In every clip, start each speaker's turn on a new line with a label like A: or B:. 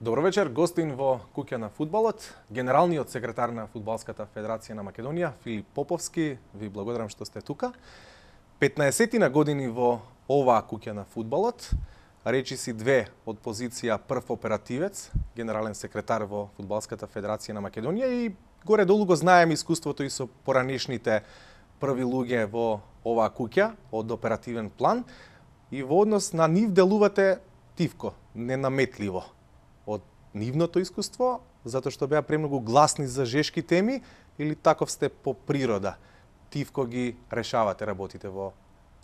A: Добро вечер, гостин во куќа на фудбалот, генералниот секретар на Фудбалската федерација на Македонија, Филип Поповски. Ви благодарам што сте тука. 15 години во оваа куќа на фудбалот, речиси две од позиција прв оперативец, генерален секретар во Фудбалската федерација на Македонија и горе-долу го знаеме искуството и со поранешните први луѓе во оваа куќа од оперативен план и во однос на нив делувате тивко, ненаметливо. Од нивното искуство, затоа што беа премногу гласни за жешки теми или таков сте по природа? Тивко ги решавате работите во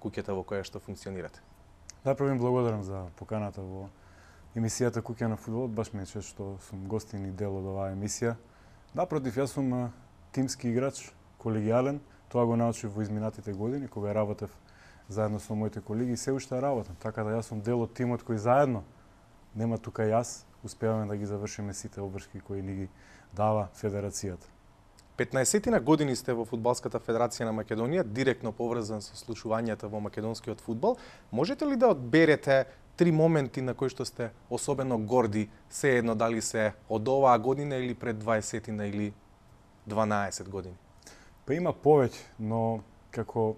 A: куќата во која што функционирате?
B: Напрово им благодарам за поканата во емисијата Куќа на фудбалот. Баш ми е чест што сум гостин и дел од оваа емисија. Напротив, јас сум тимски играч, колегијален. Тоа го научив во изминатите години, кога работев заедно со моите колеги и се уште работам. Така да јас сум дел од тимот кој заедно, нема тука јас, успеваме да ги завршиме сите обврски кои ни ги дава Федерацијата.
A: 15 години сте во Фудбалската федерација на Македонија, директно поврзан со случувањата во македонскиот фудбал. Можете ли да одберете три моменти на кои што сте особено горди, сеедно дали се од оваа година или пред 20 или 12 години?
B: Па има повеќе, но како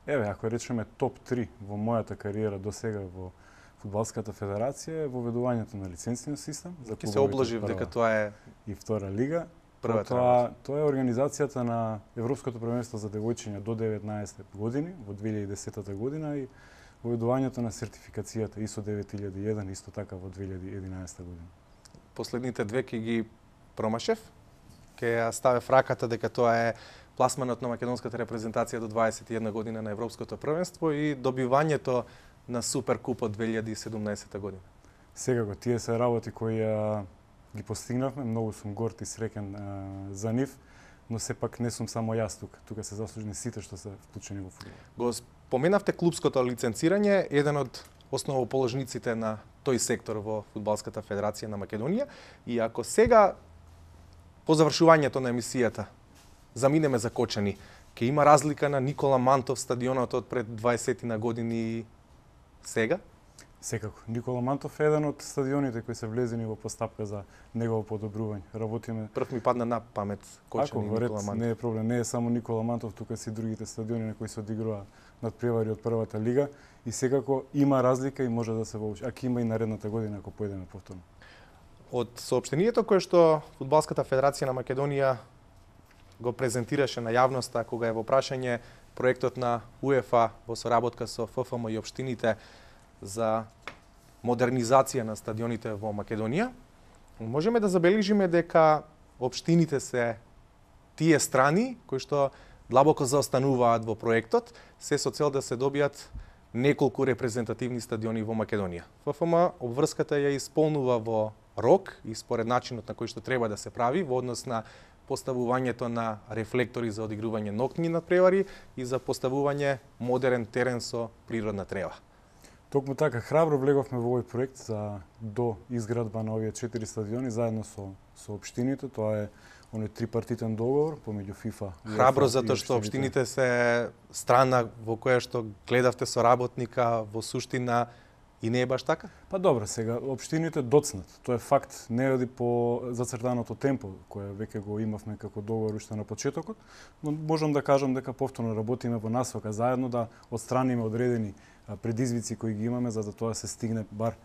B: ако речеме топ 3 во мојата кариера до сега во Фудбалската федерација е воведувањето на лицензиен систем за
A: клубовите. Ќе се обложив дека тоа е
B: и втора лига.
A: Тоа
B: е организацијата на Европското првенство за девојчиња до 19 години во 2010 година и воведувањето на сертификацијата ISO 9001 исто така во 2011 година.
A: Последните две ќе ги промашев. Ќе ја ставев раката дека тоа е пласманот на македонската репрезентација до 21 година на Европското првенство и добивањето на Суперкупот 2017 година.
B: Секако, тие се работи кои ги постигнавме, многу сум горд и среќен за нив, но сепак не сум само јас тука. Тука се заслужени сите што се вклучени во фудбал.
A: Го споменавте клупското лиценцирање, еден од основоположниците на тој сектор во Фудбалската федерација на Македонија. И ако сега, по завршувањето на емисијата, заминеме за Кочани, ќе има разлика на Никола Мантов стадионот од пред 20 на години сега?
B: Секако. Никола Мантов е еден од стадионите кои се влезени во постапка за негово подобрување. Работиме.
A: Прв ми падна на памет Кочани и Никола Мантов.
B: Не е проблем, не е само Никола Мантов, тука се и другите стадиони на кои се одигрува надпревари од првата лига и секако има разлика и може да се воучи. Ако има и наредната година ако појдеме повторно.
A: Од соопштението кое што Фудбалската федерација на Македонија го презентираше на јавноста кога е во прашање проектот на УЕФА во соработка со ФФМ и општините за модернизација на стадионите во Македонија, можеме да забележиме дека општините се тие страни кои што длабоко заостануваат во проектот, се со цел да се добијат неколку репрезентативни стадиони во Македонија. ФФМ обврската ја исполнува во рок и според начинот на кој што треба да се прави во однос на поставувањето на рефлектори за одигрување ноќни надпревари и за поставување модерен терен со природна трева.
B: Токму така, храбро влеговме во овој проект за до изградба на овие 4 стадиони заедно со општините. Тоа е оној трипартитен договор помеѓу ФИФА и
A: Храбро затоа што општините се страна во која што гледавте соработника во суштина и не е баш така?
B: Па добро, сега општините доцнат. Тоа е факт, не оди по зацртаното темпо кое веќе го имавме како договор уште на почетокот, но можам да кажам дека повторно работиме во насока заедно да отстраниме одредени предизвици кои ги имаме за да тоа се стигне бар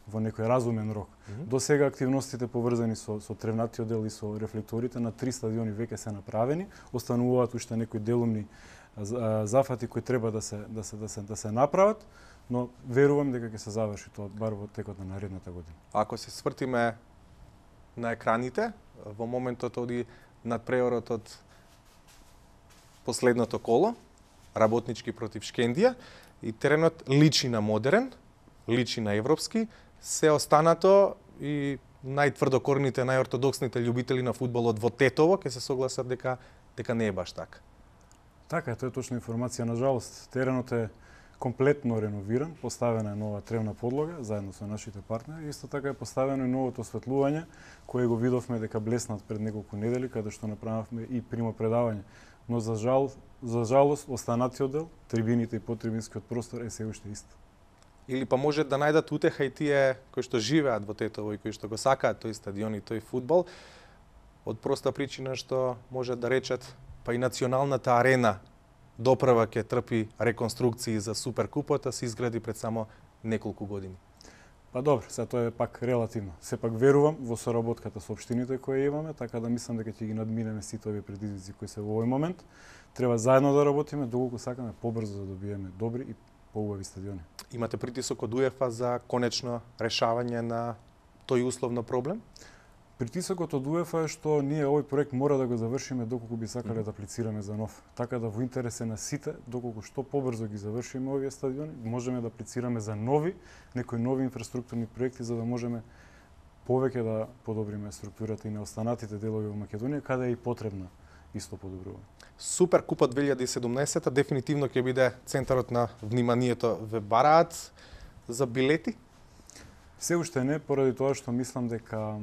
B: во некој разумен рок. До сега активностите поврзани со тревнатиот дел и со рефлекторите на 3 стадиони веќе се направени, остануваат уште некои делумни зафати кои треба да се направат, но верувам дека ќе се заврши тоа бар во текот на наредната година.
A: Ако се свртиме на екраните, во моментот оди надпреварот од последното коло, работнички против Шкендија, и теренот личи на модерен, личи на европски, се останато и најтврдокорните, најортодоксните љубители на фудбалот во Тетово ќе се согласат дека не е баш така.
B: Така, тоа е точна информација. На жалост, теренот е комплетно реновиран, поставена е нова тревна подлога заедно со нашите партнери. Исто така е поставено и новото осветлување кое го видовме дека блеснат пред неколку недели каде што направивме и примопредавање. Но за жалост останатиот дел, трибините и потрибинскиот простор е се уште ист.
A: Или па може да најдат утеха и тие кои што живеат во Тетово и кои што го сакаат тој стадион и тој фудбал, од проста причина што може да речат па и националната арена допрва ќе трпи реконструкции за Суперкупот, а се изгради пред само неколку години.
B: Па добро, сега тоа е пак релативно. Сепак верувам во соработката со општините кои имаме, така да мислам дека ќе ги надминеме сите овие предизвици кои се во овој момент. Треба заедно да работиме, доколку сакаме побрзо да добиеме добри и поубави стадиони.
A: Имате притисок од УЕФА за конечно решавање на тој условно проблем?
B: Притисокот од УЕФА е што ние овој проект мора да го завршиме доколку би сакале да аплицираме за нов. Така да во интерес е на сите, доколку што побрзо ги завршиме овие стадиони, можеме да аплицираме за некои нови инфраструктурни проекти за да можеме повеќе да подобриме структурата и на останатите делови во Македонија, каде е и потребна исто подобрување.
A: Суперкупот 2017 дефинитивно ќе биде центарот на вниманието. Ве бараат за билети?
B: Се уште не, поради тоа што мислам дека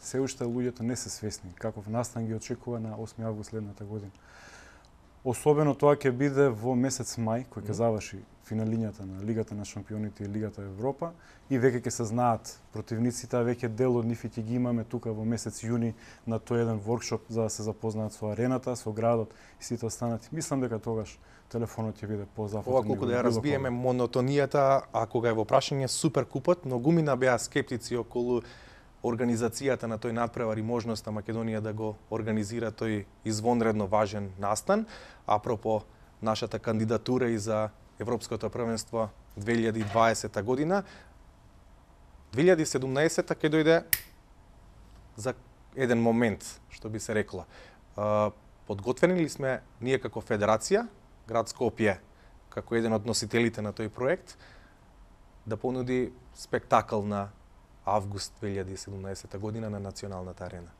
B: се уште луѓето не се свесни каков настан ги очекува на 8 август следната година. Особено тоа ќе биде во месец мај, кој ќе заврши финалињата на Лигата на шампионите и Лигата Европа и веќе ќе се знаат противниците, а веќе дел од нив ќе ги имаме тука во месец јуни на тој еден воркшоп за да се запознаат со арената, со градот и сите останати. Мислам дека тогаш телефонот ќе биде позафатен.
A: Ова колку да ја разбиеме монотонијата, а кога е во прашање Суперкупот, многумина беа скептици околу организацијата на тој надпревар и можноста Македонија да го организира тој извонредно важен настан, апропо нашата кандидатура и за Европското првенство 2020 година. 2017 ќе дојде за еден момент, што би се рекло. Подготвени ли сме ние како федерација, град Скопје, како еден од носителите на тој проект, да понуди спектакл на август 2017 година на Националната арена?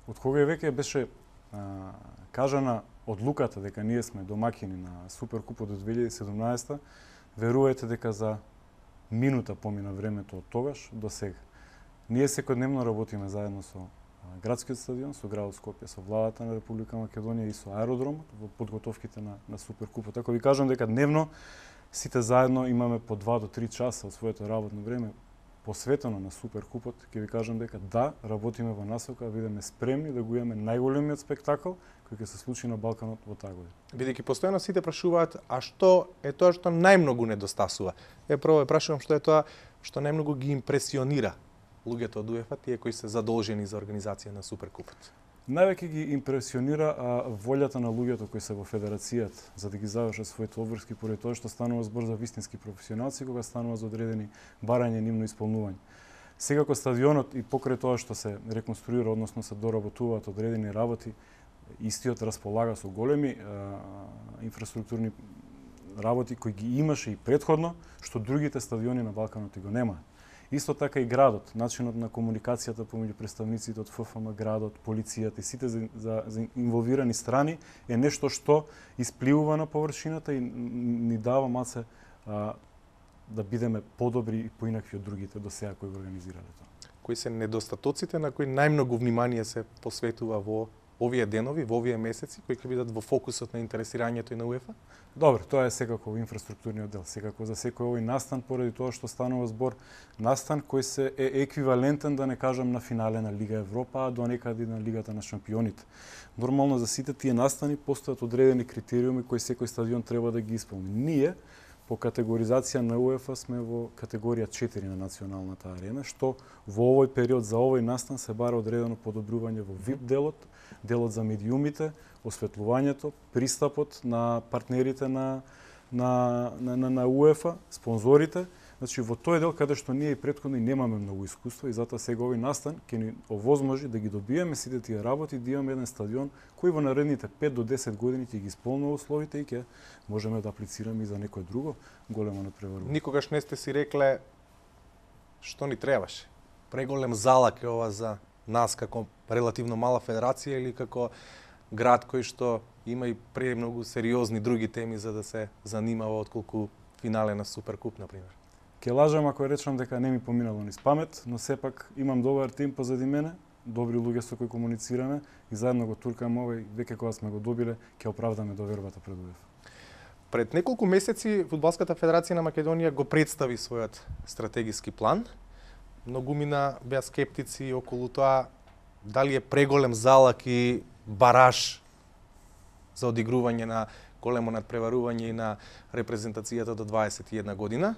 B: Од кога веќе беше кажана одлуката дека ние сме домакини на Суперкупот од 2017, верувајте дека за минута помина времето од тогаш до сега. Ние секојдневно работиме заедно со градскиот стадион, со градот Скопје, со владата на Република Македонија и со аеродромот во подготовките на Суперкупот. Така ви кажам дека дневно сите заедно имаме по 2 до 3 часа од своето работно време посветено на Суперкупот. Ќе ви кажам дека да, работиме во насока, да бидеме спремни да го имаме најголемиот спектакл кој ќе се случи на Балканот во таа година.
A: Бидејќи постојано сите прашуваат, а што е тоа што најмногу недостасува? Прво прашувам што е тоа што најмногу ги импресионира луѓето од УЕФА, тие кои се задолжени за организација на Суперкупот?
B: Највеќе ги импресионира волјата на луѓето кои се во федерацијата за да ги завршат своите обврски, поради тоа што станува збор за вистински професионалци кога станува за одредени барања нивно исполнување. Секако стадионот и покрај тоа што се реконструира, односно се доработуваат одредени работи, истиот располага со големи инфраструктурни работи кои ги имаше и претходно, што другите стадиони на Балканот и го немаат. Исто така и градот, начинот на комуникацијата помеѓу представниците од ФФМ, градот, полицијата и сите за инволвирани страни е нешто што испливува на површината и ни дава маце да бидеме подобри и поинакви од другите до сега кои го организирале тоа.
A: Кои се недостатоците на кои најмногу внимание се посветува во овие денови, во овие месеци, кои ќе бидат во фокусот на интересирањето и на УЕФА?
B: Добро, тоа е секако инфраструктурниот дел. Секако за секој овој настан, поради тоа што станува збор настан кој се е еквивалентен, да не кажам, на финале на Лига Европа, а до некаде на Лигата на шампионите. Нормално за сите тие настани постојат одредени критериуми кои секој стадион треба да ги исполни. Ние по категоризација на УЕФА сме во категорија 4 на националната арена, што во овој период за овој настан се бара одредено подобрување во VIP делот за медиумите, осветлувањето, пристапот на партнерите на УЕФА, спонзорите. Значи во тој дел каде што ние и претходно немаме многу искуство и затоа сега овој настан ќе ни овозможи да ги добиеме сите тие работи, да имаме еден стадион кој во наредните 5 до 10 години ќе ги исполнува условите и ќе можеме да аплицираме и за некој друго големо надпреварување.
A: Никогаш не сте си рекле што ни требаше? Преголем залак е ова за нас како релативно мала федерација или како град кој што има и премногу сериозни други теми за да се занимава отколку финале на Суперкуп, например?
B: Ке лажам ако речам дека не ми поминало низ памет, но сепак имам добар тим позади мене, добри луѓе со кои комуницираме и заедно го туркаме овој, веќе кога сме го добиле, ќе оправдаме довербата пред УЕФА.
A: Пред неколку месеци Фудбалската федерација на Македонија го представи својот стратегиски план. Многумина беа скептици околу тоа дали е преголем залак и бараж за одигрување на големо надпреварување и на репрезентацијата до 21 година.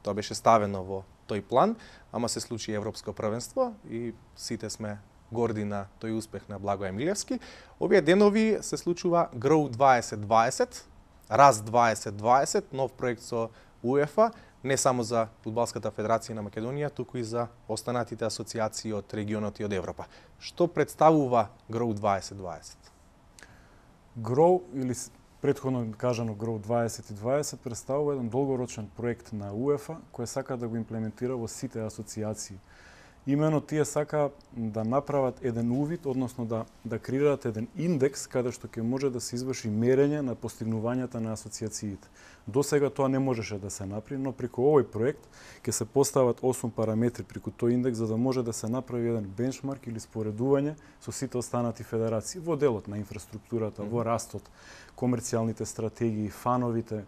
A: Тоа беше ставено во тој план, ама се случи Европско првенство и сите сме горди на тој успех на Благој Емилевски. Овие денови се случува Grow 2020, Раз 2020, нов проект со УЕФА, не само за Фудбалската федерација на Македонија, туку и за останатите асоциации од регионот и од Европа. Што представува Grow 2020?
B: Grow, или претходно кажано Grow 2020, представува еден долгорочен проект на УЕФА кој сака да го имплементира во сите асоциации. Имено тие сака да направат еден увид, односно да креираат еден индекс каде што ќе може да се изврши мерење на постигнувањата на асоциациите. До сега тоа не можеше да се направи, но преку овој проект ќе се постават 8 параметри преку тој индекс за да може да се направи еден бенчмарк или споредување со сите останати федерации во делот на инфраструктурата, во растот, комерцијалните стратегии, фановите,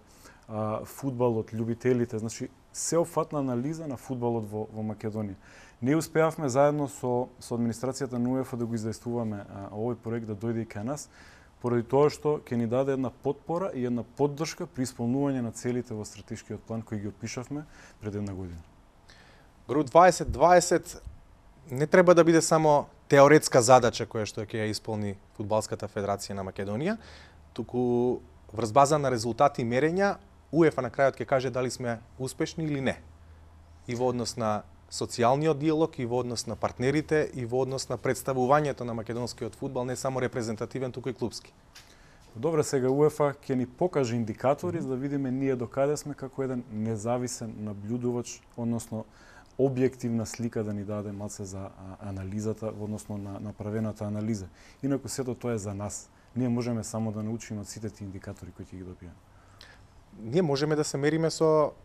B: фудбалот, љубителите, значи сеопфатна анализа на фудбалот во Македонија. Ние успеавме заедно со администрацијата на УЕФА да го издействуваме овој проект да дојде и кај нас, поради тоа што ќе ни даде една потпора и една поддршка при исполнување на целите во стратешкиот план кој ги опишавме пред една година.
A: Grow 2020 не треба да биде само теоретска задача која што ќе ја исполни Фудбалската федерација на Македонија, туку врз база на резултати и мерења УЕФА на крајот ќе каже дали сме успешни или не. И во однос на социјалниот диалог, и во однос на партнерите, и во однос на представувањето на македонскиот фудбал, не само репрезентативен, туку и клубски.
B: Добре, сега УЕФА ќе ни покаже индикатори за да видиме ние докаде сме како еден независен наблюдувач, односно објективна слика да ни даде малце за анализата, односно на направената анализа. Инаку сето тоа е за нас. Ние можеме само да научиме од сите тие индикатори кои ќе ги добиеме.
A: Ние можеме да се мериме со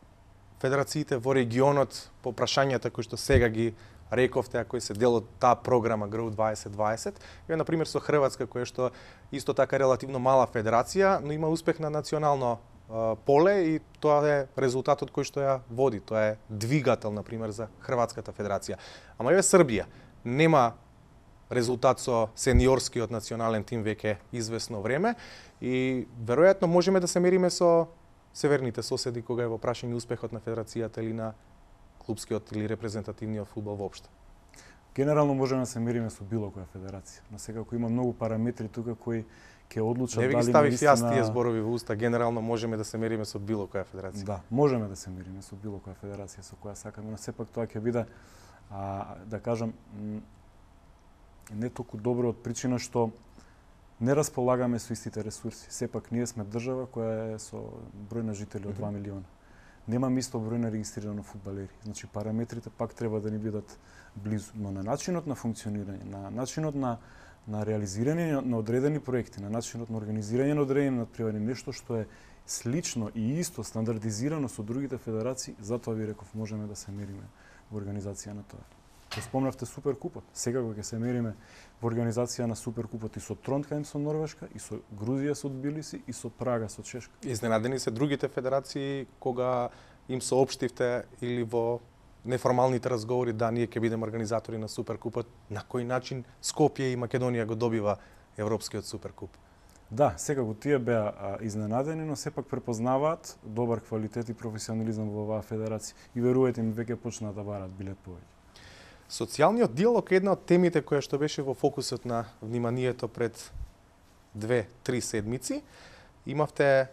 A: федерациите во регионот по прашањата кои што сега ги рековте, а кои се дел од таа програма Grow 2020. И на пример со Хрватска, која што исто така релативно мала федерација, но има успех на национално поле и тоа е резултатот кој што ја води. Тоа е двигател на пример за Хрватската федерација. Ама еве Србија нема резултат со сениорскиот национален тим веќе извесно време и веројатно можеме да се мериме со северните соседи кога е во прашање успехот на федерацијата или на клубскиот или репрезентативниот фудбал воопшто.
B: Генерално можеме да се мериме со било која федерација, но сега кој има многу параметри тука кои ќе одлучат дали наистина... Не ви ги ставив јас тие зборови во уста, генерално можеме да се мериме со било која федерација. Да, можеме да се мериме со било која федерација со која сакаме, но сепак тоа ќе биде да кажам не толку добро од причина што не располагаме со истите ресурси. Сепак ние сме држава која е со број на жители од 2 милиона. Немаме исто број на регистрирано фудбалери. Значи параметрите пак треба да ни бидат близу, но на начинот на функционирање, на начинот на реализирање на одредени проекти, на начинот на организирање на одредени надпревари, нешто што е слично и исто стандардизирано со другите федерации, затоа ви реков можеме да се мериме во организација на тоа. Го спомнавте Суперкупот. Сега кога ќе се мериме во организација на Суперкупот и со Тронхајм со Норвешка, и со Грузија со Тбилиси, и со Прага со Чешка.
A: Изненадени се другите федерации кога им соопштивте или во неформалните разговори да ние ќе бидеме организатори на Суперкупот, на кој начин Скопје и Македонија го добива Европскиот Суперкуп?
B: Да, сега го тие беа изненадени, но сепак препознаваат добар квалитет и професионализам во оваа федерација и верувајте ми веќе почнаа да бараат билет повеќе.
A: Социјалниот диалог е една од темите која што беше во фокусот на вниманието пред 2-3 седмици. Имавте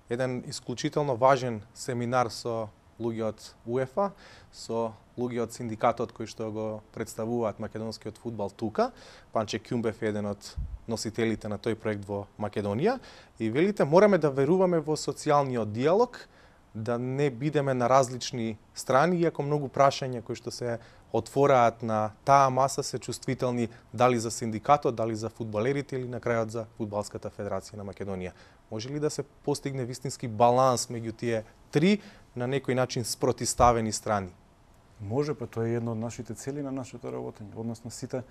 A: еден исклучително важен семинар со луѓе од УЕФА, со луѓе од синдикатот кои што го представуваат македонскиот фудбал тука. Панче Кјумбев е еден од носителите на тој проект во Македонија и велите мораме да веруваме во социјалниот диалог, да не бидеме на различни страни, иако многу прашања кои што се отвораат на таа маса се чувствителни дали за синдикатот, дали за фудбалерите или на крајот за Фудбалската федерација на Македонија. Може ли да се постигне вистински баланс меѓу тие три на некој начин спротиставени страни?
B: Може, па тоа е едно од нашите цели на нашето работење, односно сите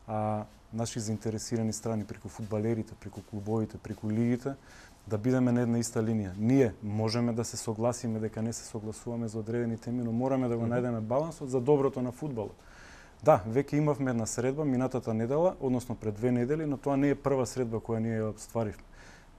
B: а наши заинтересирани страни преку фудбалерите, преку клубовите, преку лигите, да бидеме на една иста линија. Ние можеме да се согласиме дека не се согласуваме за одредени теми, но мораме да го најдеме балансот за доброто на фудбалот. Да, веќе имавме една средба минатата недела, односно пред 2 недели, но тоа не е прва средба која ние ја остваривме.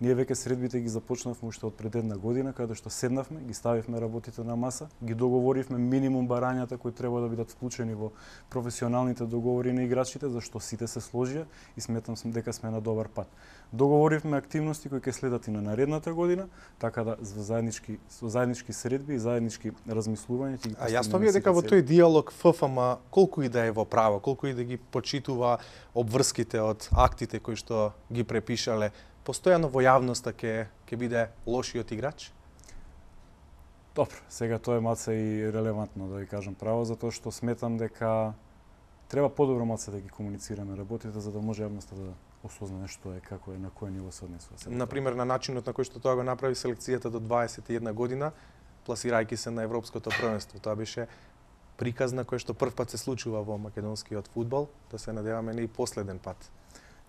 B: Ние веќе средбите ги започнавме уште од пред 1 година, каде што седнавме, ги ставивме работите на маса, ги договоривме минимум барањата кои треба да бидат вклучени во професионалните договори на играчите, зашто сите се сложија и сметам дека сме на добар пат. Договоривме активности кои ќе следат и на наредната година, така да со заеднички средби и заеднички размислувања ќе ги
A: постигнеме. А јасно ви е дека во тој диалог ФФМ колку и да е во право, колку и да ги почитува обврските од актите кои што ги препишале, постојано во јавноста ќе биде лошиот играч?
B: Добро, сега тоа е малце и релевантно да ви кажам право, затоа што сметам дека треба подобро малце да ги комуницираме работите за да може јавноста да осознае што е, како е, на кој ниво се однесува.
A: Например, на начинот на кој што тоа го направи селекцијата до 21 година, пласирајќи се на европското првенство. Тоа беше приказ на кој што прв пат се случува во македонскиот фудбал, да се надеваме не и последен пат.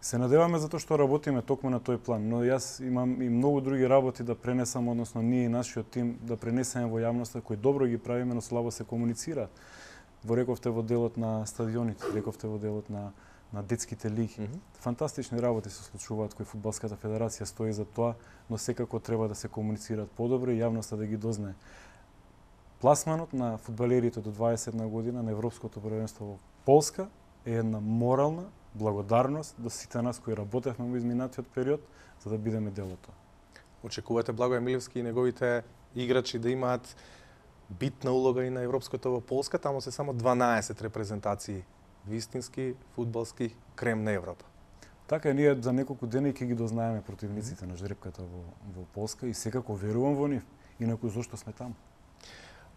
B: Се надеваме затоа што работиме токму на тој план, но јас имам и многу други работи да пренесам, односно ние и нашиот тим да пренесеме во јавноста кои добро ги правиме, но слабо се комуницира. Во рековте во делот на стадионите, рековте во делот на детските лиги. Фантастични работи се случуваат кои фудбалската федерација стои за тоа, но секако треба да се комуницираат подобро и јавноста да ги дознае. Пласманот на фудбалерите до 21 година на европското првенство во Полска е една морална благодарност до сите нас кои работевме во изминатиот период за да бидеме дел од тоа.
A: Очекувате Благој Милевски и неговите играчи да имаат битна улога и на европското во Полска, таму се само 12 репрезентации, вистински фудбалски крем на Европа.
B: Така ние за неколку дена ќе ги дознаеме противниците на жребката во Полска и секако верувам во нив, инаку зошто сме таму.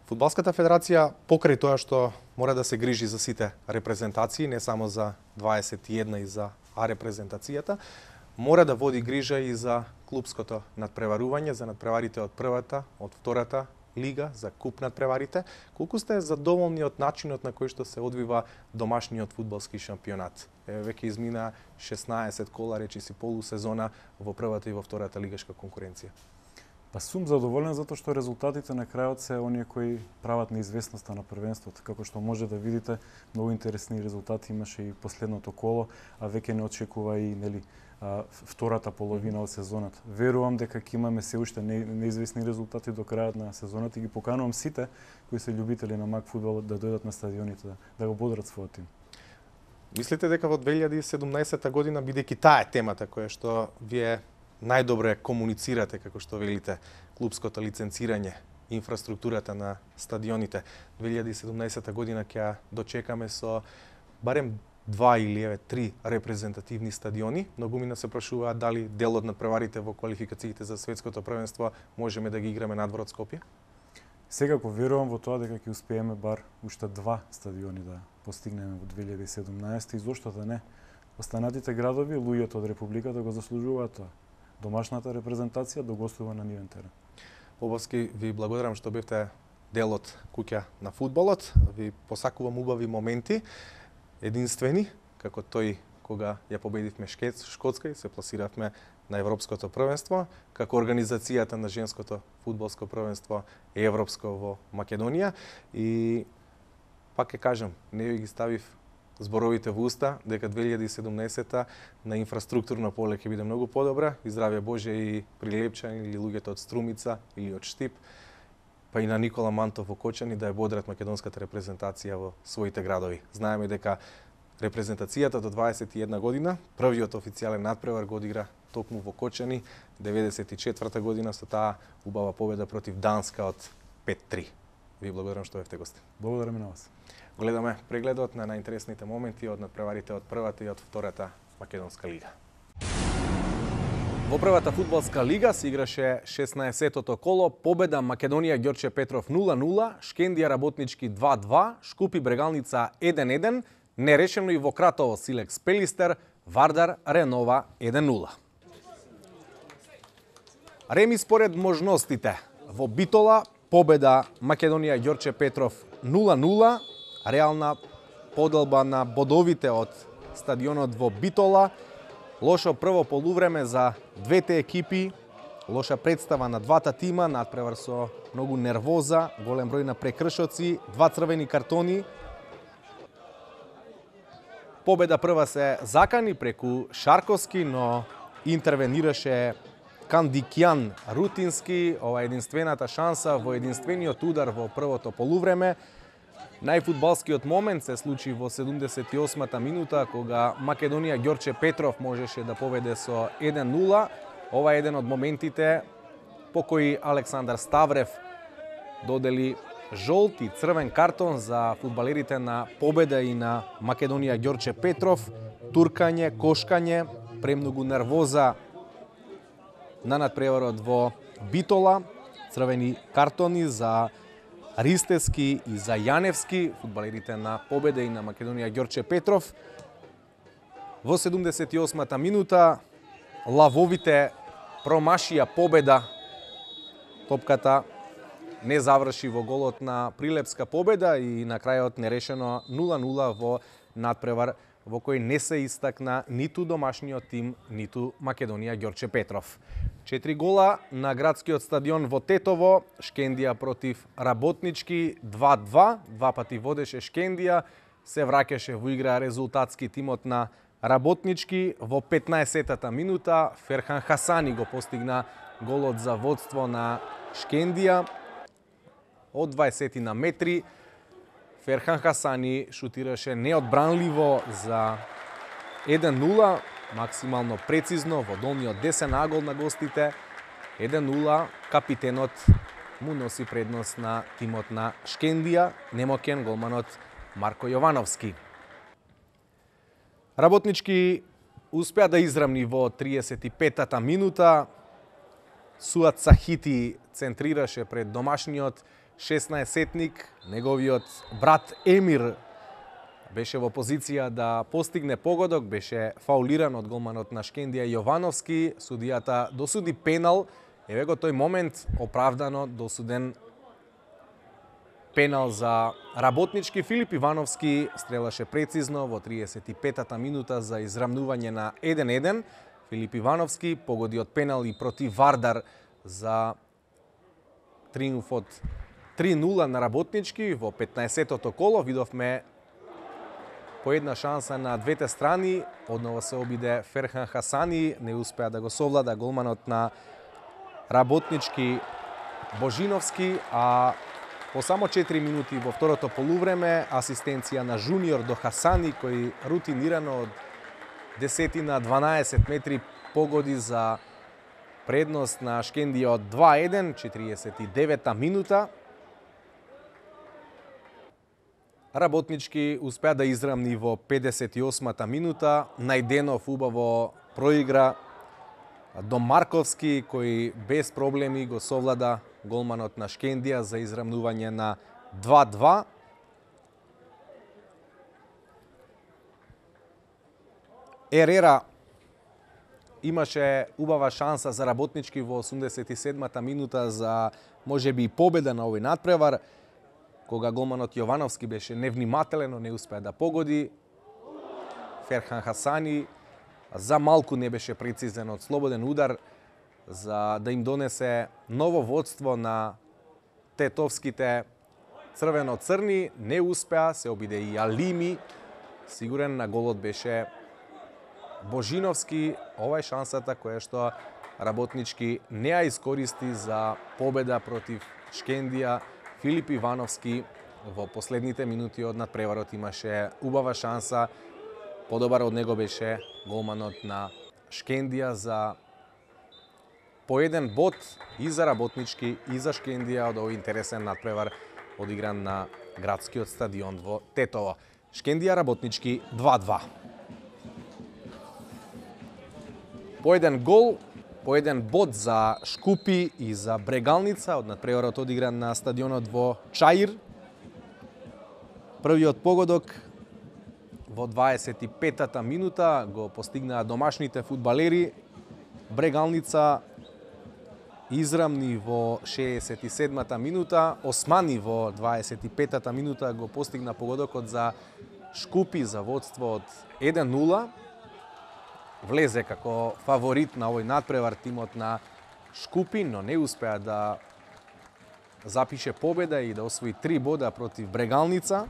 A: Фудбалската федерација покрај тоа што мора да се грижи за сите репрезентации, не само за 21 и за А репрезентацијата, мора да води грижа и за клупското надпреварување, за надпреварите од првата, од втората лига, за куп надпреварите. Колку сте задоволни од начинот на кој што се одвива домашниот фудбалски шампионат? Веќе измина 16 кола, речиси полусезона во првата и во втората лигашка конкуренција.
B: Па сум задоволен затоа што резултатите на крајот се оние кои прават неизвестноста на првенството. Како што може да видите, многу интересни резултати имаше и последното коло, а веќе не очекува и втората половина од сезоната. Верувам дека ќе имаме се уште неизвестни резултати до крајот на сезоната и ги поканувам сите кои се љубители на мак фудбал да дојдат на стадионите да го бодрат својот тим.
A: Мислите дека во 2017 година, бидејќи таа е темата која што вие најдобре комуницирате, како што велите, клупското лиценцирање, инфраструктурата на стадионите, 2017 година ќе дочекаме со барем 2 или 3 репрезентативни стадиони. Многумина се прашуваат дали дел од надпреварите во квалификациите за светското првенство можеме да ги играме надвор од Скопје?
B: Секако верувам во тоа дека ќе успееме бар уште 2 стадиони да постигнеме во 2017 и зошто да не. Останатите градови, луѓето од републиката го заслужуваат тоа. Домашната репрезентација да гостува на нивен терен.
A: Побавски, ви благодарам што бевте дел од куќа на фудбалот. Ви посакувам убави моменти, единствени, како тој кога ја победивме Шкотска и се пласиравме на европското првенство, како организацијата на женското фудбалско првенство европско во Македонија. И пак ќе кажам, не ви ги ставив зборовите во уста, дека 2017 на инфраструктурно поле ќе биде многу подобра, и здравје Боже и Прилепчани или луѓето од Струмица или од Штип, па и на Никола Мантов во Кочани да ја бодрат македонската репрезентација во своите градови. Знаеме дека репрезентацијата до 21 година, првиот официјален надпревар го одигра токму во Кочани, 94 година со таа убава победа против Данска од 5-3. Ви благодарам што бевте гости.
B: Благодарам и на вас.
A: Гледаме прегледот на најинтересните моменти од надпреварите од првата и од втората македонска лига. Во првата фудбалска лига се играше 16-тото коло, победа Македонија Ѓорче Петров 0-0, Шкендија Работнички 2-2, Шкупи Брегалница 1-1, нерешено и во Кратово Силекс Пелистер, Вардар Ренова 1-0. Реми според можностите. Во Битола победа Македонија Ѓорче Петров 0-0, реална поделба на бодовите од стадионот во Битола. Лошо прво полувреме за двете екипи, лоша представа на двата тима, надпревар со многу нервоза, голем број на прекршоци, 2 црвени картони. Победа прва се закани преку Шарковски, но интервенираше Кандикјан рутински. Ова е единствената шанса во единствениот удар во првото полувреме. Најфудбалскиот момент се случи во 78-та минута, кога Македонија Ѓорче Петров можеше да поведе со 1-0. Ова е еден од моментите по кои Александар Ставрев додели жолт и црвен картон за фудбалерите на Победа и на Македонија Ѓорче Петров. Туркање, кошкање, премногу нервоза на надпреварот во Битола, црвени картони за Ристески и за Јаневски, фудбалерите на Победа и на Македонија Ѓорче Петров. Во 78-та минута лавовите промашија Победа. Топката не заврши во голот на Прилепска Победа и на крајот нерешено 0-0 во надпревар во кој не се истакна ниту домашниот тим, ниту Македонија Ѓорче Петров. 4 гола на градскиот стадион во Тетово, Шкендија против Работнички 2-2, два пати водеше Шкендија, се враќаше во игра резултатски тимот на Работнички. Во 15-та минута Ферхан Хасани го постигна голот за водство на Шкендија. Од 20 на метри Ферхан Хасани шутираше неодбранливо за 1-0, максимално прецизно во долниот десен агол на гостите. 1-0, капитенот му носи предност на тимот на Шкендија, немокен голманот Марко Јовановски. Работнички успеа да израмни во 35-та минута. Суат Сахити центрираше пред домашниот 16-сетник, неговиот брат Емир беше во позиција да постигне погодок, беше фаулиран од голманот на Шкендија Јовановски. Судијата досуди пенал, еве го тој момент, оправдано досуден пенал за Работнички. Филип Ивановски стрелаше прецизно во 35-та минута за израмнување на 1-1. Филип Ивановски погоди од пенал и против Вардар за триумфот 3-0 на Работнички. Во 15-тото коло видовме по една шанса на двете страни. Одново се обиде Ферхан Хасани, не успеа да го совлада голманот на Работнички Божиновски, а по само 4 минути во второто полувреме асистенција на Жуниор до Хасани, кој рутинирано од 10 на 12 метри погоди за предност на Шкендија од 2-1, 49-та минута. Работнички успеа да израмни во 58-та минута. Најденов убаво проигра до Марковски, кој без проблеми го совлада голманот на Шкендија за израмнување на 2-2. Ерера имаше убава шанса за Работнички во 87-та минута за можеби и победа на овој надпревар, кога голманот Јовановски беше невнимателен, но не успеа да погоди. Ферхан Хасани за малку не беше прецизен од слободен удар за да им донесе ново водство на тетовските црвено-црни. Не успеа, се обиде и Алими. Сигурен на голот беше Божиновски. Ова е шансата која што Работнички не ја искористи за победа против Шкендија. Филип Ивановски во последните минути од надпреварот имаше убава шанса. Подобар од него беше голманот на Шкендија за по еден бод и за Работнички и за Шкендија од овој интересен надпревар одигран на градскиот стадион во Тетово. Шкендија Работнички 2-2. По еден гол, по еден бод за Шкупи и за Брегалница од надпреварот одигран на стадионот во Чаир. Првиот погодок во 25-та минута го постигнаа домашните фудбалери. Брегалница израмни во 67-та минута, Османи во 25-та минута го постигна погодокот за Шкупи за водство од 1-0. Влезе како фаворит на овој надпревар тимот на Шкупи, но не успеа да запише победа и да освои 3 бода против Брегалница.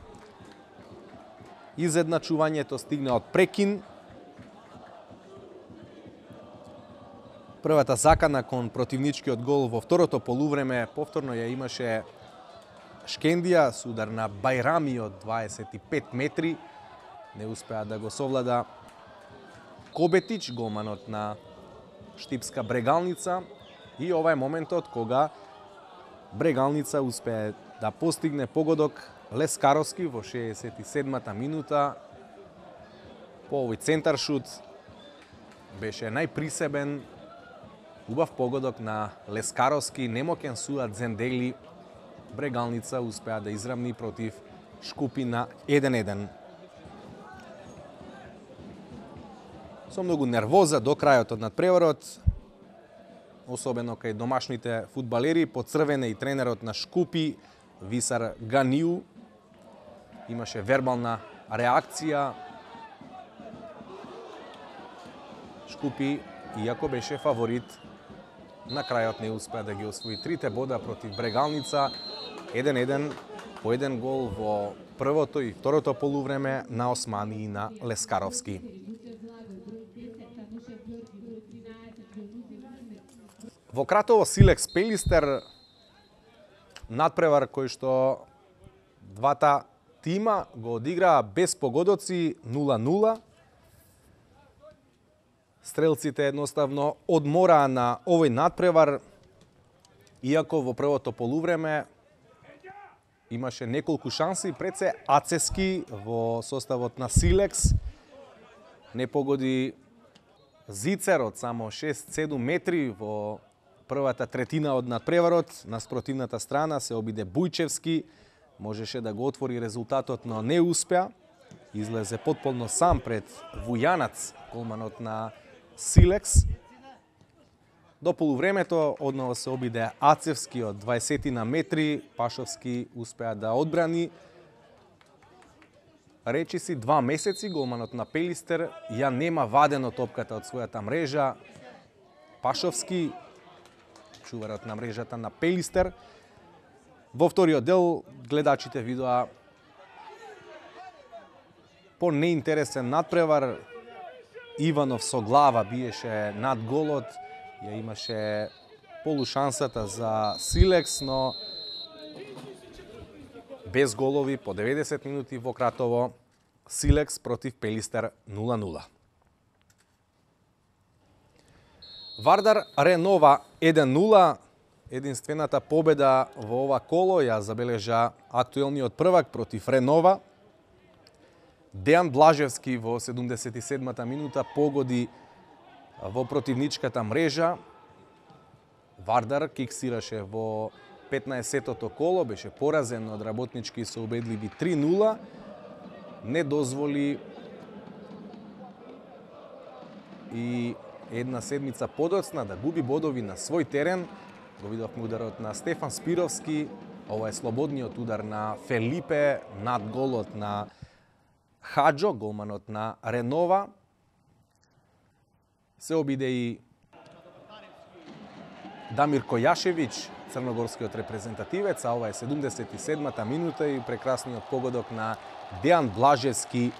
A: Изедначувањето стигна од прекин. Првата закана кон противничкиот гол во второто полувреме повторно ја имаше Шкендија с удар на Бајрами од 25 метри. Не успеа да го совлада Кобетич, голманот на Штипска Брегалница. И ова е моментот кога Брегалница успее да постигне погодок Лескаровски во 67-та минута. По овој центаршут беше најприсебен, убав погодок на Лескаровски, немоќен суат Зендели. Брегалница успеа да изравни против Шкупи на 1-1. Со многу нервоза до крајот од надпреварот, особено кај домашните фудбалери, поцрвене и тренерот на Шкупи, Висар Ганиу. Имаше вербална реакција. Шкупи, иако беше фаворит, на крајот не успеа да ги освои 3 бода против Брегалница. 1-1 по еден гол во првото и второто полувреме на Османи и на Лескаровски. Во Кратово Силекс Пелистер, надпревар кој што двата тима го одиграа без погодоци 0-0. Стрелците едноставно одмораа на овој надпревар, иако во првото полувреме имаше неколку шанси, пред се Ацески во составот на Силекс не погоди Зицер од само 6-7 метри во првата третина од надпреварот. На спротивната страна се обиде Бујчевски, можеше да го отвори резултатот, но не успеа. Излезе потполно сам пред Вујанац, голманот на Силекс. До полувремето одново се обиде Ацевски од 20 на метри, Пашовски успеа да одбрани. Речиси 2 месеци голманот на Пелистер ја нема вадено топката од својата мрежа. Пашовски, чуварот на мрежата на Пелистер. Во вториот дел гледачите видоа по неинтересен надпревар. Иванов со глава биеше над голот, ја имаше полушансата за Силекс, но без голови по 90 минути во Кратово. Силекс против Пелистер 0-0. Вардар Ренова 1-0. Единствената победа во ова коло ја забележа актуелниот првак против Ренова. Дејан Блажевски во 77-та минута погоди во противничката мрежа. Вардар киксираше во 15-тото коло, беше поразен од Работнички со убедливи 3-0. Не дозволи и една седмица подоцна да губи бодови на свој терен. Го видовме ударот на Стефан Спировски. Ова е слободниот удар на Фелипе над голот на Хаджо, голманот на Ренова. Се обиде и Дамир Којашевиќ, црногорскиот репрезентативец, а ова е 77-та минута и прекрасниот погодок на Дејан Блажевски.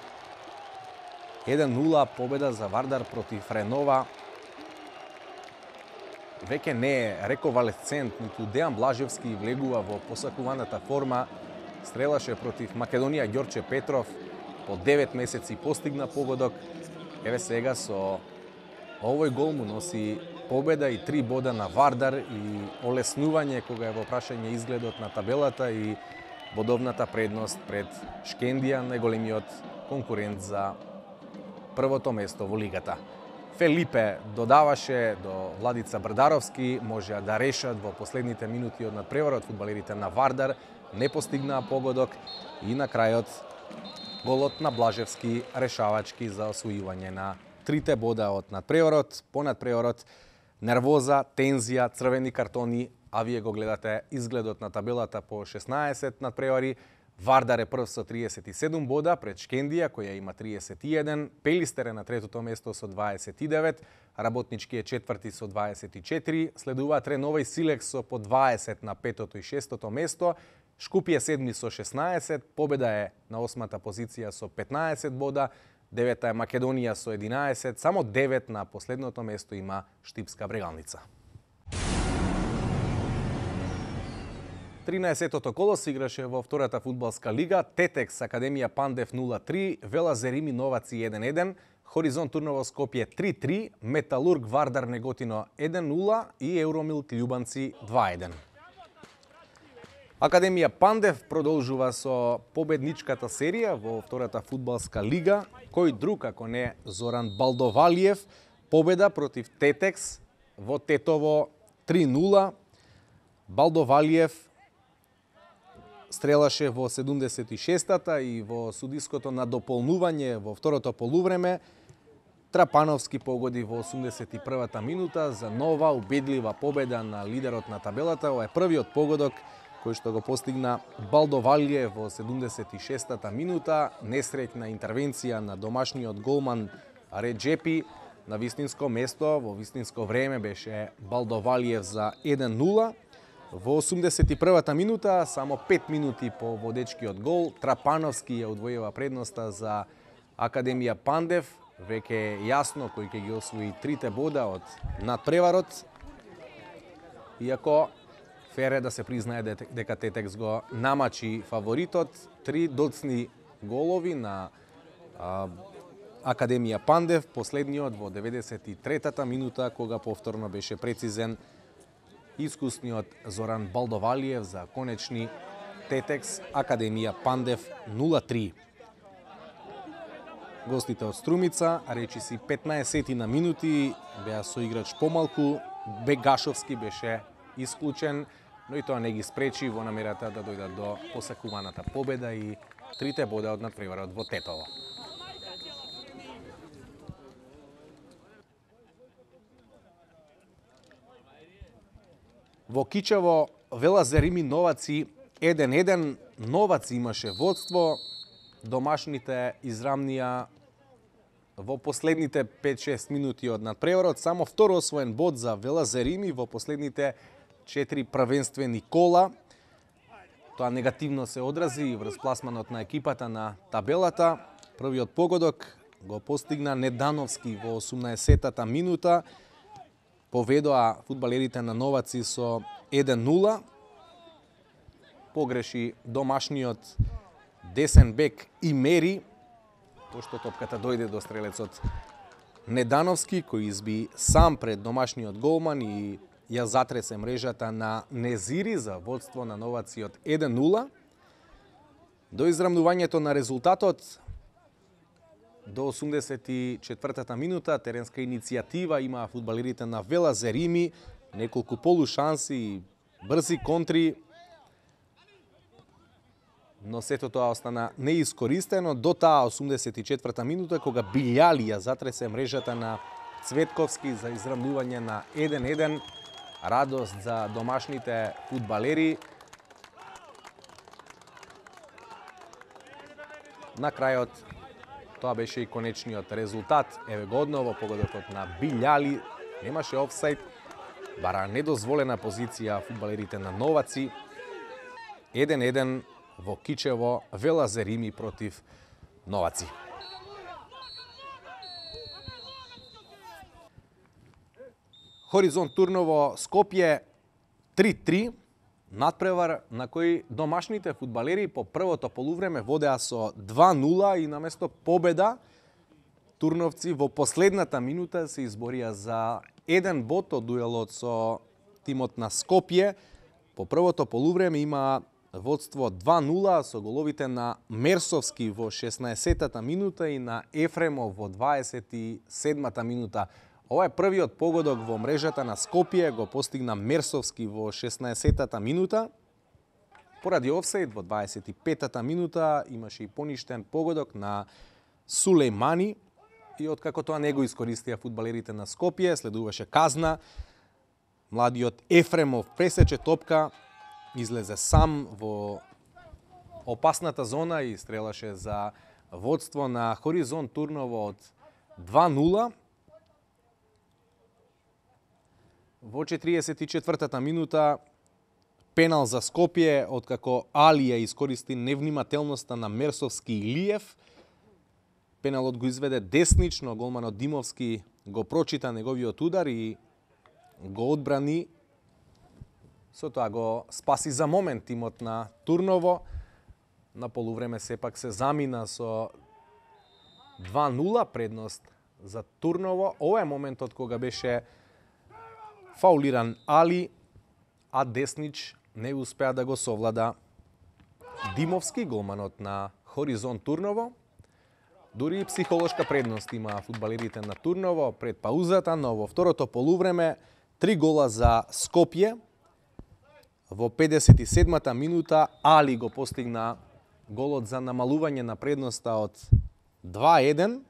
A: 1-0 победа за Вардар против Ренова. Веќе не е рековалесцент, ниту Дејан Блажевски влегува во посакуваната форма. Стрелаше против Македонија Ѓорче Петров, по 9 месеци постигна погодок. Еве сега со овој гол му носи победа и 3 бода на Вардар и олеснување кога е во прашање изгледот на табелата и бодовната предност пред Шкендија, најголемиот конкурент за првото место во лигата. Фелипе додаваше до Владица Брдаровски, можеа да решат во последните минути од надпреварот. Фудбалерите на Вардар не постигнаа погодок и на крајот голот на Блажевски решавачки за освојување на 3 бода од надпреварот. По надпреварот нервоза, тензија, црвени картони, а вие го гледате изгледот на табелата по 16 надпревари. Вардар е прв со 37 бода пред Шкендија која има 31, Пелистер е на третото место со 29, Работнички е четврти со 24, следуваат Ренова и Силекс со по 20 на петото и шестото место, Шкупје седми со 16, Победа е на осмата позиција со 15 бода, девета е Македонија со 11, само 9 на последното место има Штипска Брегалница. 13-тото коло се играше во втората фудбалска лига, Тетекс Академија Пандев 0-3, Велазер Рими Новаци 1-1, Хоризонт Турново Скопје 3-3, Металург Вардар Неготино 1-0 и Евромилк Љубанци 2-1. Академија Пандев продолжува со победничката серија во втората фудбалска лига, кој друг ако не Зоран Балдовалиев, победа против Тетекс во Тетово 3-0. Балдовалиев стрелаше во 76-та и во судиското надополнување во второто полувреме. Трапановски погоди во 81-та минута за нова убедлива победа на лидерот на табелата. Ова е првиот погодок кој што го постигна Балдовалиев во 76-та минута. Несреќна интервенција на домашниот голман Реджепи на вистинско место. Во вистинско време беше Балдовалиев за 1-0. Во 81-та минута, само 5 минути по водечкиот гол, Трапановски ја удвојува предноста за Академија Пандев. Веќе е јасно кој ќе ги освои трите бода од надпреварот. Иако фер е да се признае дека Тетекс го намачи фаворитот, 3 доцни голови на Академија Пандев, последниот во 93-та минута кога повторно беше прецизен искусниот Зоран Балдовалиев за конечни Тетекс Академија Пандев 0-3. Гостите од Струмица, речиси 15 на минути, беа со играч помалку, Бегашовски беше исклучен, но и тоа не ги спречи во намерата да дојдат до посекуваната победа и трите бода од надпреварот во Тетово. Во Кичево Велазер Рими Новаци 1-1, Новаци имаше водство, домашните израмнија во последните 5-6 минути од надпреварот, само второ освоен бод за Велазер Рими во последните 4 првенствени кола. Тоа негативно се одрази врз пласманот на екипата на табелата. Првиот погодок го постигна Недановски во 18-та минута. Поведоа фудбалерите на Новаци со 1-0. Погреши домашниот десен бек и мери, пошто топката дојде до стрелецот Недановски, кој изби сам пред домашниот голман и ја затресе мрежата на Незири за водство на Новаци од 1-0. До израмнувањето на резултатот, до 84-та минута, теренска иницијатива имаа фудбалерите на Велазер Рими, неколку полушанси и брзи контри, но сето тоа остана неискористено до таа 84-та минута, кога Билјали ја затресе мрежата на Цветковски за израмнување на 1-1. Радост за домашните фудбалери. На крајот, тоа беше и конечниот резултат. Еве го одново погодокот на Билјали. Немаше офсайд, бара недозволена позиција фудбалерите на Новаци. 1-1 во Кичево, Велазер Рими против Новаци. Хоризонт Турново Скопје 3-3. Надпревар на кој домашните фудбалери по првото полувреме водеа со 2-0 и наместо победа турновци во последната минута се изборија за 1 бод од дуелот со тимот на Скопје. По првото полувреме има водство 2-0 со головите на Мерсовски во 16-та минута и на Ефремов во 27-та минута. Ова е првиот погодок во мрежата на Скопје, го постигна Мерсовски во 16-та минута. Поради офсайд во 25-та минута имаше и поништен погодок на Сулеймани и откако тоа не го искористија фудбалерите на Скопје, следуваше казна. Младиот Ефремов пресече топка, излезе сам во опасната зона и стрелаше за водство на Хоризонт Турново од 2-0. Во 44-та минута пенал за Скопје, откако Али ја искористи невнимателноста на Мерсовски и Илиев. Пеналот го изведе Деснич, но голманот Димовски го прочита неговиот удар и го одбрани. Со тоа го спаси за момент тимот на Турново. На полувреме сепак се замина со 2-0 предност за Турново. Ова е моментот кога беше фаулиран Али, а Деснич не успеа да го совлада Димовски, голманот на Хоризонт Турново. Дури и психолошка предност има фудбалерите на Турново пред паузата, но во второто полувреме 3 гола за Скопје. Во 57-та минута Али го постигна голот за намалување на предноста од 2-1.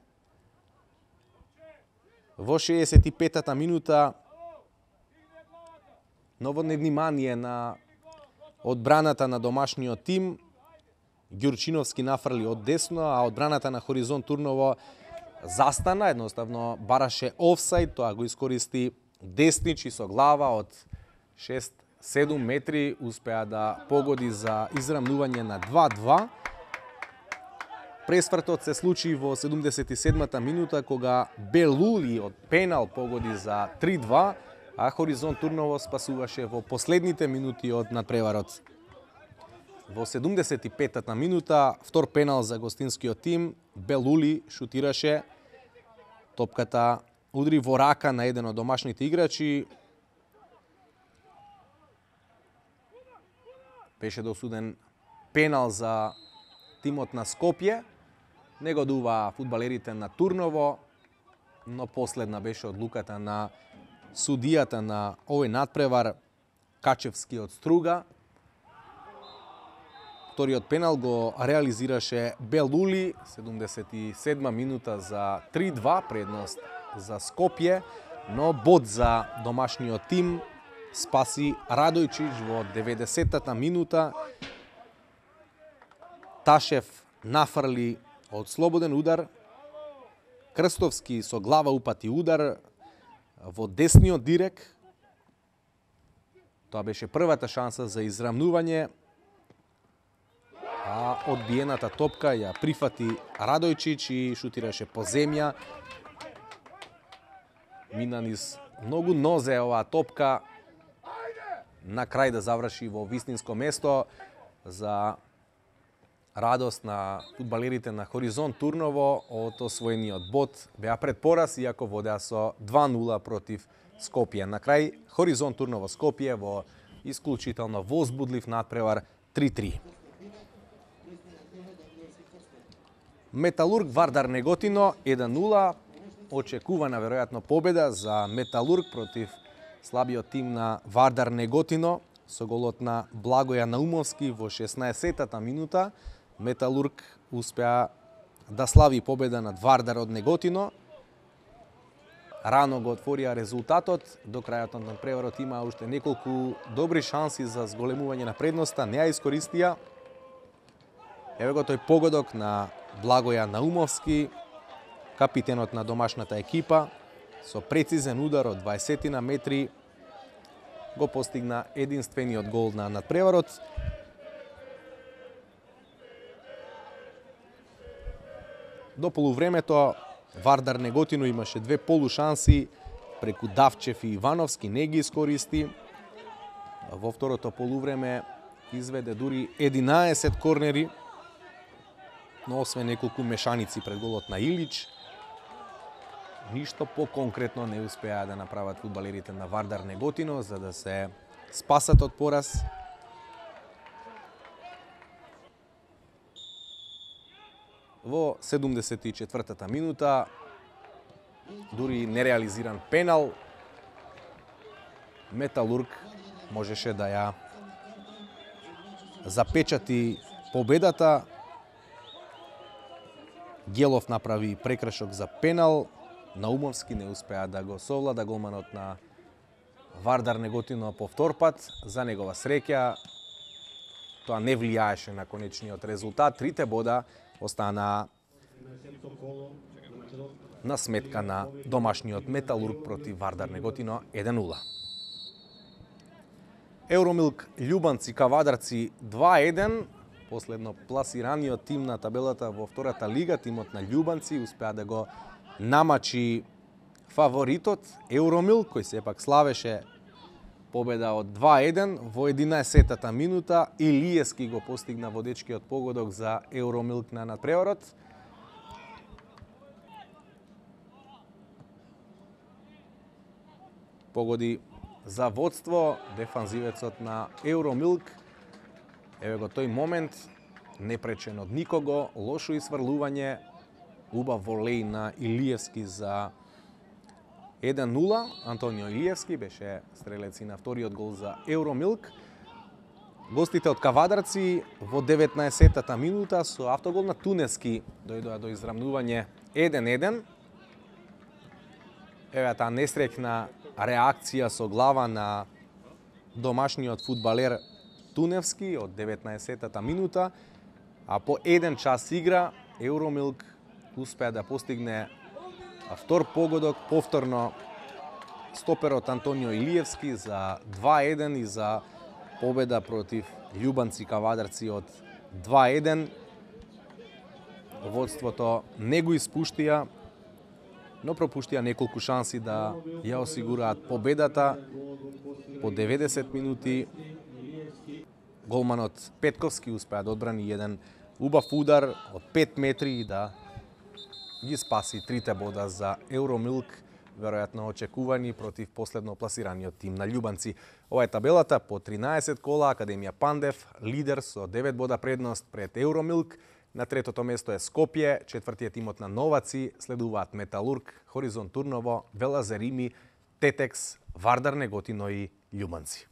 A: Во 65-та минута ново невнимание на одбраната на домашниот тим. Ѓурчиновски нафрли од десно, а одбраната на Хоризонт Турново застана, едноставно бараше офсајд, тоа го искористи Деснич и со глава од 6-7 метри успеа да погоди за израмнување на 2-2. Пресвртот се случи во 77-та минута кога Белули од пенал погоди за 3-2, а Хоризонт Турново спасуваше во последните минути од надпреварот. Во 75-та минута, втор пенал за гостинскиот тим, Белули шутираше, топката удри во рака на еден од домашните играчи. Беше досуден пенал за тимот на Скопје. Не го дуваа фудбалерите на Турново, но последна беше одлуката на судијата на овој надпревар, Качевски од Струга. Вториот пенал го реализираше Белули, 77 минута за 3-2 предност за Скопје, но бод за домашниот тим спаси Радојчич во 90-та минута. Ташев нафрли од слободен удар. Крстовски со глава упати удар во десниот дирек. Тоа беше првата шанса за израмнување, а одбиената топка ја прифати Радојчич и шутираше по земја. Мина низ многу нозе оваа топка, на крај да заврши во вистинско место. За радост на фудбалерите на Хоризонт Турново, од освоениот бод беа пред пораз, иако водеа со 2-0 против Скопје. На крај Хоризонт Турново Скопје во исклучително возбудлив надпревар 3-3. Металург Вардар Неготино 1-0. Очекувана веројатно победа за Металург против слабиот тим на Вардар Неготино со голот на Благоја Наумовски во 16-та минута. Металург успеа да слави победа над Вардар од Неготино. Рано го отворија резултатот, до крајот на надпреварот има уште неколку добри шанси за зголемување на предноста, не ја искористија. Еве го тој погодок на Благоја Наумовски, капитенот на домашната екипа, со прецизен удар од 20 на метри го постигна единствениот гол на надпреварот. До полувремето Вардар Неготино имаше две полушанси преку Давчев и Ивановски, не ги искористи. Во второто полувреме изведе дури 11 корнери, но освен неколку мешаници пред голот на Илич, ништо по-конкретно не успеа да направат фудбалерите на Вардар Неготино за да се спасат од пораз. Во 74-та минута дури нереализиран пенал, Металург можеше да ја запечати победата. Гелов направи прекршок за пенал, Наумовски не успеа да го совлада голманот на Вардар Неготино повтор пат. За негова среќа тоа не влијаеше на конечниот резултат. 3 бода останаа на сметка на домашниот Металург против Вардар Неготино 1-0. Евромилк Љубанци Кавадарци 2-1. Последно пласираниот тим на табелата во втората лига, тимот на Љубанци, успеа да го намачи фаворитот Евромилк, кој сепак славеше победа од 2-1 во 11-тата минута. Илиевски го постигна водечкиот погодок за Евромилк на надпреварот. Погоди за водство дефанзивецот на Евромилк. Еве го тој момент, непречен од никого, лошо изврлување, убав волеј на Илиевски за 1-0. Антонио Илиевски беше стрелец и на вториот гол за Евромилк. Гостите од Кавадарци во 19-тата минута со автогол на Тунески дојдоа до израмнување 1-1. Еве таа несреќна реакција со глава на домашниот фудбалер Туневски од 19-тата минута, а по 1 час игра Евромилк успеа да постигне втор погодок, повторно стоперот Антонио Илиевски за 2-1 и за победа против Љубанци Кавадарци од 2-1. Водството не го испуштија, но пропуштија неколку шанси да ја осигураат победата. По 90 минути голманот Петковски успеа да одбрани еден убав удар од 5 метри и да ги спаси 3 бода за Евромилк, веројатно очекувани против последно пласираниот тим на Љубанци. Ова е табелата по 13 кола. Академија Пандев лидер со 9 бода предност пред Евромилк. На третото место е Скопје, четвртиот тимот на Новаци, следуваат Металург, Хоризонт Турново, Велазерими, Тетекс, Вардар Неготино и Љубанци.